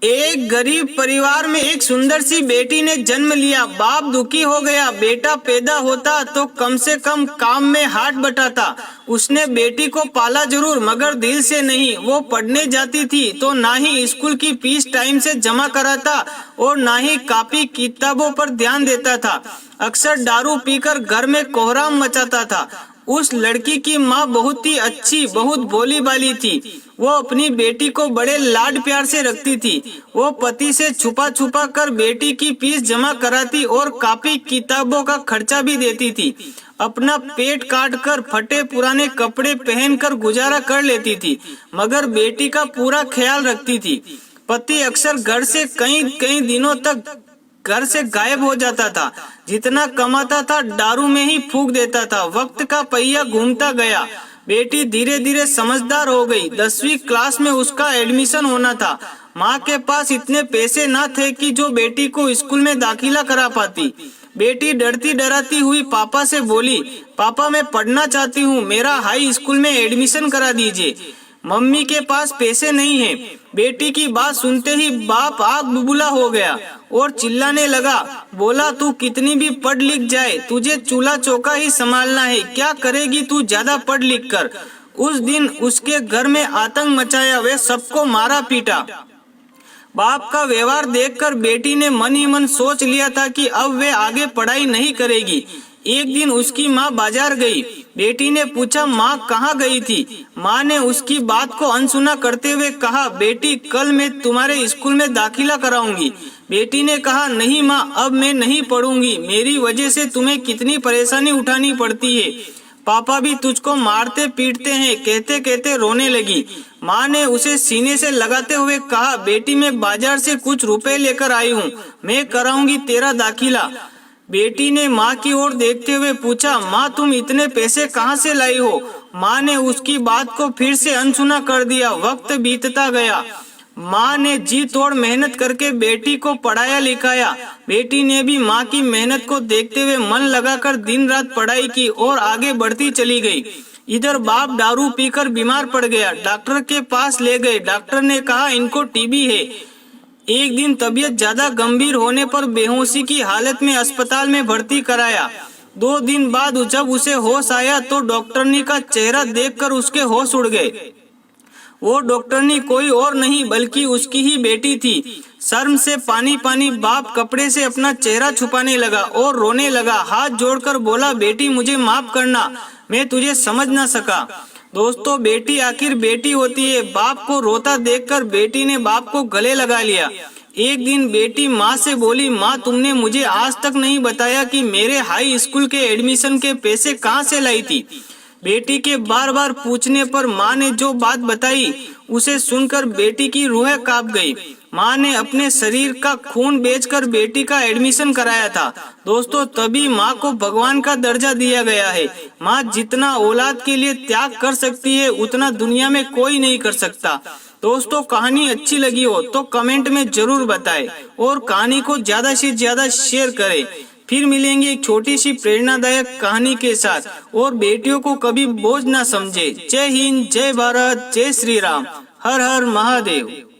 एक गरीब परिवार में एक सुंदर सी बेटी ने जन्म लिया। बाप दुखी हो गया। बेटा पैदा होता तो कम से कम काम में हाथ बटाता। उसने बेटी को पाला जरूर मगर दिल से नहीं। वो पढ़ने जाती थी तो ना ही स्कूल की फीस टाइम से जमा कराता और ना ही कॉपी किताबों पर ध्यान देता था। अक्सर दारू पीकर घर में कोहराम मचाता था। उस लड़की की माँ बहुत ही अच्छी, बहुत भोली भाली थी। वो अपनी बेटी को बड़े लाड प्यार से रखती थी। वो पति से छुपा छुपा कर बेटी की फीस जमा कराती और कॉपी किताबों का खर्चा भी देती थी। अपना पेट काट कर फटे पुराने कपड़े पहनकर गुजारा कर लेती थी मगर बेटी का पूरा ख्याल रखती थी। पति अक्सर घर से कई कई दिनों तक घर से गायब हो जाता था। जितना कमाता था दारू में ही फूंक देता था। वक्त का पहिया घूमता गया। बेटी धीरे धीरे समझदार हो गई। 10वीं क्लास में उसका एडमिशन होना था। माँ के पास इतने पैसे न थे कि जो बेटी को स्कूल में दाखिला करा पाती। बेटी डरती डराती हुई पापा से बोली, पापा मैं पढ़ना चाहती हूँ, मेरा हाई स्कूल में एडमिशन करा दीजिए। मम्मी के पास पैसे नहीं है। बेटी की बात सुनते ही बाप आग बुबुला हो गया और चिल्लाने लगा। बोला तू कितनी भी पढ़ लिख जाए तुझे चूल्हा चौका ही संभालना है। क्या करेगी तू ज्यादा पढ़ लिख कर। उस दिन उसके घर में आतंक मचाया। वे सबको मारा पीटा। बाप का व्यवहार देखकर बेटी ने मन ही मन सोच लिया था कि अब वे आगे पढ़ाई नहीं करेगी। एक दिन उसकी माँ बाजार गई। बेटी ने पूछा माँ कहाँ गई थी। माँ ने उसकी बात को अनसुना करते हुए कहा, बेटी कल मैं तुम्हारे स्कूल में दाखिला कराऊंगी। बेटी ने कहा, नहीं माँ अब मैं नहीं पढ़ूंगी। मेरी वजह से तुम्हें कितनी परेशानी उठानी पड़ती है। पापा भी तुझको मारते पीटते हैं। कहते कहते रोने लगी। माँ ने उसे सीने से लगाते हुए कहा, बेटी मैं बाजार से कुछ रुपए लेकर आई हूँ, मैं कराऊंगी तेरा दाखिला। बेटी ने माँ की ओर देखते हुए पूछा, माँ तुम इतने पैसे कहाँ से लाई हो। माँ ने उसकी बात को फिर से अनसुना कर दिया। वक्त बीतता गया। माँ ने जी तोड़ मेहनत करके बेटी को पढ़ाया लिखाया। बेटी ने भी माँ की मेहनत को देखते हुए मन लगाकर दिन रात पढ़ाई की और आगे बढ़ती चली गई। इधर बाप दारू पीकर बीमार पड़ गया। डॉक्टर के पास ले गए। डॉक्टर ने कहा इनको टीबी है। एक दिन तबीयत ज्यादा गंभीर होने पर बेहोशी की हालत में अस्पताल में भर्ती कराया। 2 दिन बाद जब उसे होश आया तो डॉक्टरनी का चेहरा देखकर उसके होश उड़ गए। वो डॉक्टरनी कोई और नहीं बल्कि उसकी ही बेटी थी। शर्म से पानी पानी बाप कपड़े से अपना चेहरा छुपाने लगा और रोने लगा। हाथ जोड़कर बोला, बेटी मुझे माफ करना, मैं तुझे समझ ना सका। दोस्तों बेटी आखिर बेटी होती है। बाप को रोता देखकर बेटी ने बाप को गले लगा लिया। एक दिन बेटी माँ से बोली, माँ तुमने मुझे आज तक नहीं बताया कि मेरे हाई स्कूल के एडमिशन के पैसे कहाँ से लाई थी। बेटी के बार बार पूछने पर माँ ने जो बात बताई उसे सुनकर बेटी की रूह कांप गई। माँ ने अपने शरीर का खून बेचकर बेटी का एडमिशन कराया था। दोस्तों तभी माँ को भगवान का दर्जा दिया गया है। माँ जितना औलाद के लिए त्याग कर सकती है उतना दुनिया में कोई नहीं कर सकता। दोस्तों कहानी अच्छी लगी हो तो कमेंट में जरूर बताएं और कहानी को ज्यादा से ज्यादा शेयर करें। फिर मिलेंगे एक छोटी सी प्रेरणादायक कहानी के साथ। और बेटियों को कभी बोझ ना समझे। जय हिंद, जय भारत, जय श्री राम, हर हर महादेव।